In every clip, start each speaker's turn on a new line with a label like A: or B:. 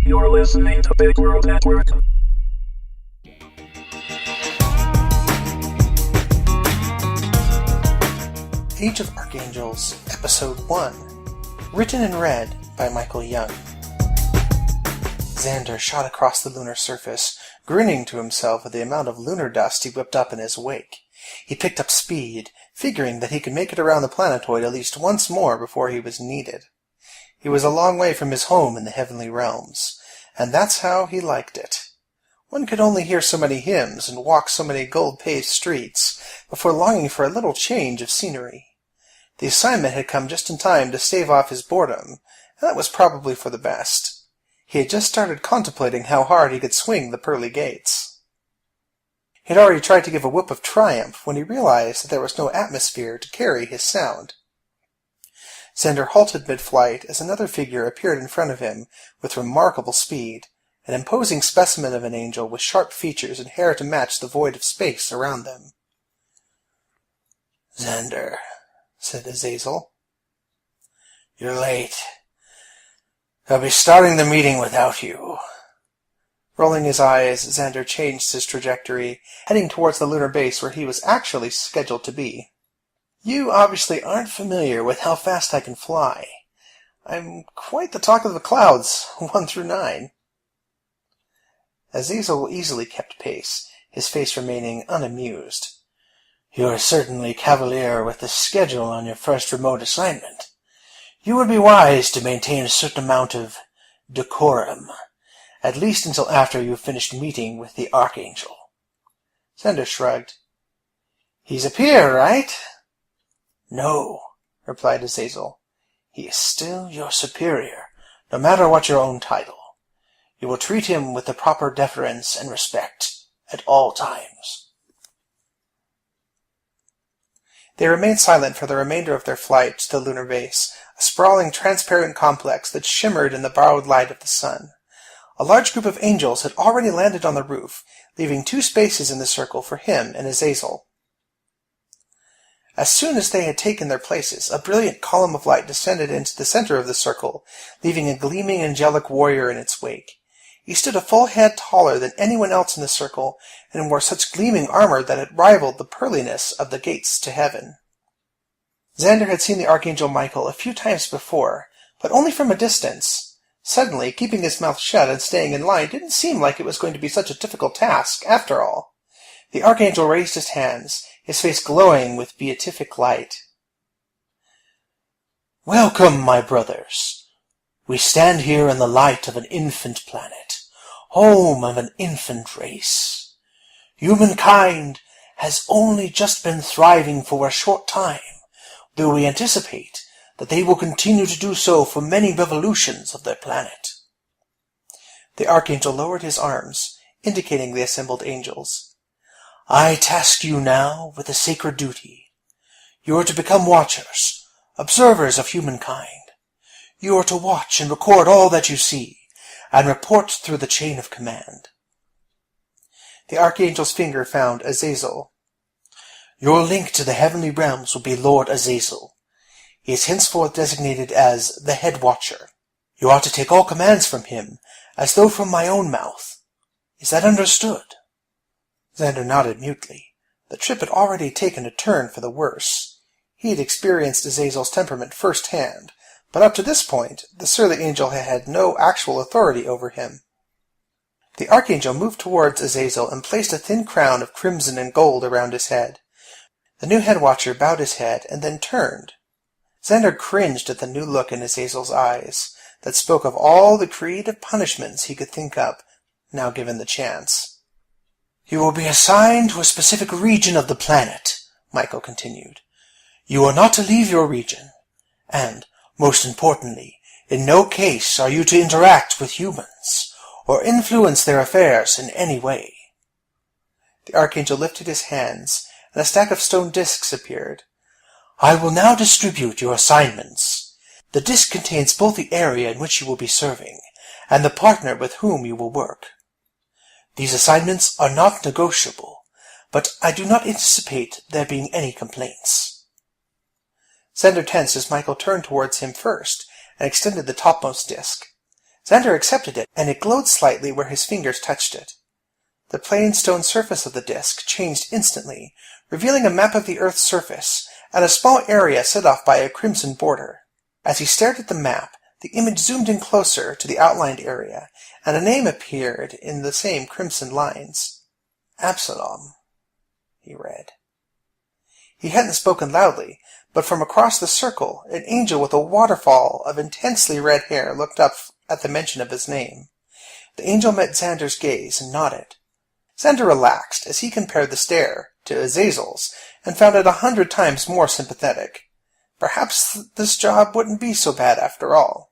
A: You're listening to Big World Network.
B: Age of Archangels, Episode 1, written and read by Michael Young. Xandir shot across the lunar surface, grinning to himself at the amount of lunar dust he whipped up in his wake. He picked up speed, figuring that he could make it around the planetoid at least once more before he was needed. He was a long way from his home in the heavenly realms, and that's how he liked it. One could only hear so many hymns and walk so many gold-paved streets before longing for a little change of scenery. The assignment had come just in time to stave off his boredom, and that was probably for the best. He had just started contemplating how hard he could swing the pearly gates. He had already tried to give a whoop of triumph when he realized that there was no atmosphere to carry his sound. Xandir halted mid-flight as another figure appeared in front of him with remarkable speed, an imposing specimen of an angel with sharp features and hair to match the void of space around them.
C: "Xandir," said Azazel. "You're late. I'll be starting the meeting without you."
B: Rolling his eyes, Xandir changed his trajectory, heading towards the lunar base where he was actually scheduled to be. "You obviously aren't familiar with how fast I can fly. I'm quite the talk of the clouds, 1 through 9. Azazel easily kept pace, his face remaining unamused.
C: "You are certainly cavalier with the schedule on your first remote assignment. You would be wise to maintain a certain amount of decorum, at least until after you've finished meeting with the Archangel."
B: Xandir shrugged.
C: "He's a peer, right?" "No," replied Azazel. "He is still your superior, no matter what your own title. You will treat him with the proper deference and respect at all times."
B: They remained silent for the remainder of their flight to the lunar base, a sprawling, transparent complex that shimmered in the borrowed light of the sun. A large group of angels had already landed on the roof, leaving 2 spaces in the circle for him and Azazel. As soon as they had taken their places, a brilliant column of light descended into the center of the circle, leaving a gleaming angelic warrior in its wake. He stood a full head taller than anyone else in the circle, and wore such gleaming armor that it rivaled the pearliness of the gates to heaven. Xandir had seen the Archangel Michael a few times before, but only from a distance. Suddenly, keeping his mouth shut and staying in line didn't seem like it was going to be such a difficult task, after all. The Archangel raised his hands, his face glowing with beatific light.
C: "Welcome, my brothers. We stand here in the light of an infant planet, home of an infant race. Humankind has only just been thriving for a short time, though we anticipate that they will continue to do so for many revolutions of their planet."
B: The Archangel lowered his arms, indicating the assembled angels.
C: "I task you now with a sacred duty. You are to become watchers, observers of humankind. You are to watch and record all that you see, and report through the chain of command."
B: The Archangel's finger found Azazel.
C: "Your link to the heavenly realms will be Lord Azazel. He is henceforth designated as the Head Watcher. You are to take all commands from him, as though from my own mouth. Is that understood?"
B: Xandir nodded mutely. The trip had already taken a turn for the worse. He had experienced Azazel's temperament firsthand, but up to this point, the surly angel had had no actual authority over him. The Archangel moved towards Azazel and placed a thin crown of crimson and gold around his head. The new head watcher bowed his head and then turned. Xandir cringed at the new look in Azazel's eyes, that spoke of all the creative punishments he could think up, now given the chance.
C: "You will be assigned to a specific region of the planet," Michael continued. "You are not to leave your region, and, most importantly, in no case are you to interact with humans, or influence their affairs in any way."
B: The Archangel lifted his hands, and a stack of stone discs appeared.
C: "I will now distribute your assignments. The disc contains both the area in which you will be serving, and the partner with whom you will work. These assignments are not negotiable, but I do not anticipate there being any complaints."
B: Xandir tensed as Michael turned towards him first, and extended the topmost disc. Xandir accepted it, and it glowed slightly where his fingers touched it. The plain stone surface of the disk changed instantly, revealing a map of the Earth's surface, and a small area set off by a crimson border. As he stared at the map, the image zoomed in closer to the outlined area, and a name appeared in the same crimson lines. Absalom, he read. He hadn't spoken loudly, but from across the circle, an angel with a waterfall of intensely red hair looked up at the mention of his name. The angel met Xandir's gaze and nodded. Xandir relaxed as he compared the stare to Azazel's and found it 100 times more sympathetic. Perhaps this job wouldn't be so bad after all.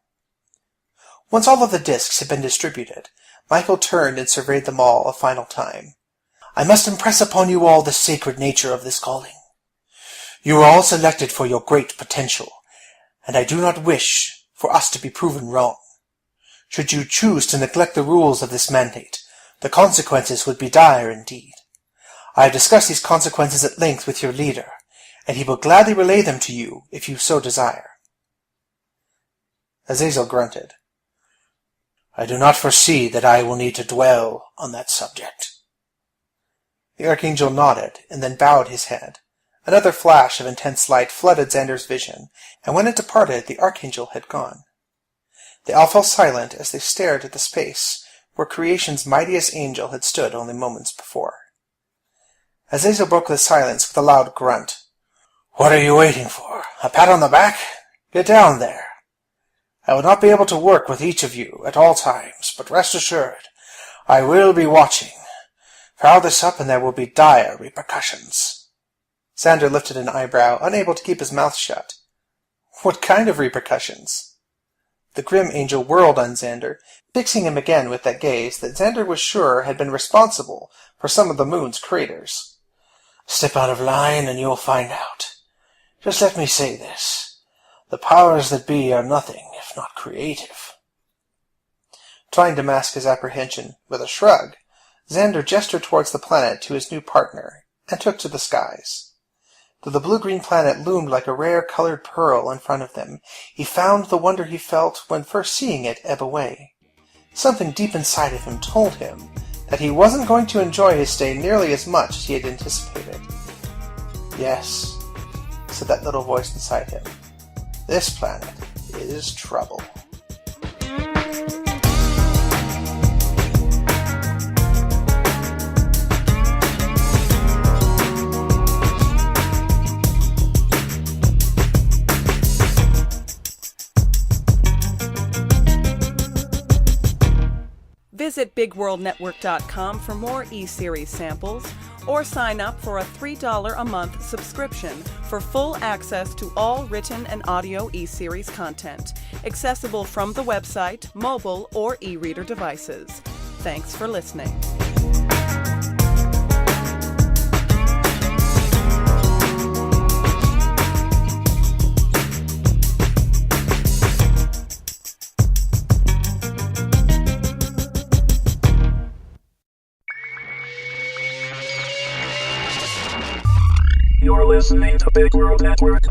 B: Once all of the discs had been distributed, Michael turned and surveyed them all a final time. I must impress upon you all the sacred nature of this calling. You are all selected for your great potential, and I do not wish for us to be proven wrong. Should you choose to neglect the rules of this mandate, the consequences would be dire indeed. I have discussed these consequences at length with your leader, and he will gladly relay them to you if you so desire. Azazel grunted. I do not foresee that I will need to dwell on that subject. The Archangel nodded and then bowed his head. Another flash of intense light flooded Xandir's vision, and when it departed, the Archangel had gone. They all fell silent as they stared at the space where creation's mightiest angel had stood only moments before. Azazel broke the silence with a loud grunt. What are you waiting for? A pat on the back? Get down there. I will not be able to work with each of you at all times, but rest assured, I will be watching. Foul this up and there will be dire repercussions. Xandir lifted an eyebrow, unable to keep his mouth shut. What kind of repercussions? The grim angel whirled on Xandir, fixing him again with that gaze that Xandir was sure had been responsible for some of the moon's craters. Step out of line and you'll find out. Just let me say this. The powers that be are nothing if not creative. Trying to mask his apprehension with a shrug, Xandir gestured towards the planet to his new partner and took to the skies. Though the blue-green planet loomed like a rare colored pearl in front of them, he found the wonder he felt when first seeing it ebb away. Something deep inside of him told him that he wasn't going to enjoy his stay nearly as much as he had anticipated. Yes, said that little voice inside him, this planet is trouble.
D: Visit BigWorldNetwork.com for more e-series samples, or sign up for a $3 a month subscription for full access to all written and audio e-series content, accessible from the website, mobile, or e-reader devices. Thanks for listening.
A: You're listening to Big World Network.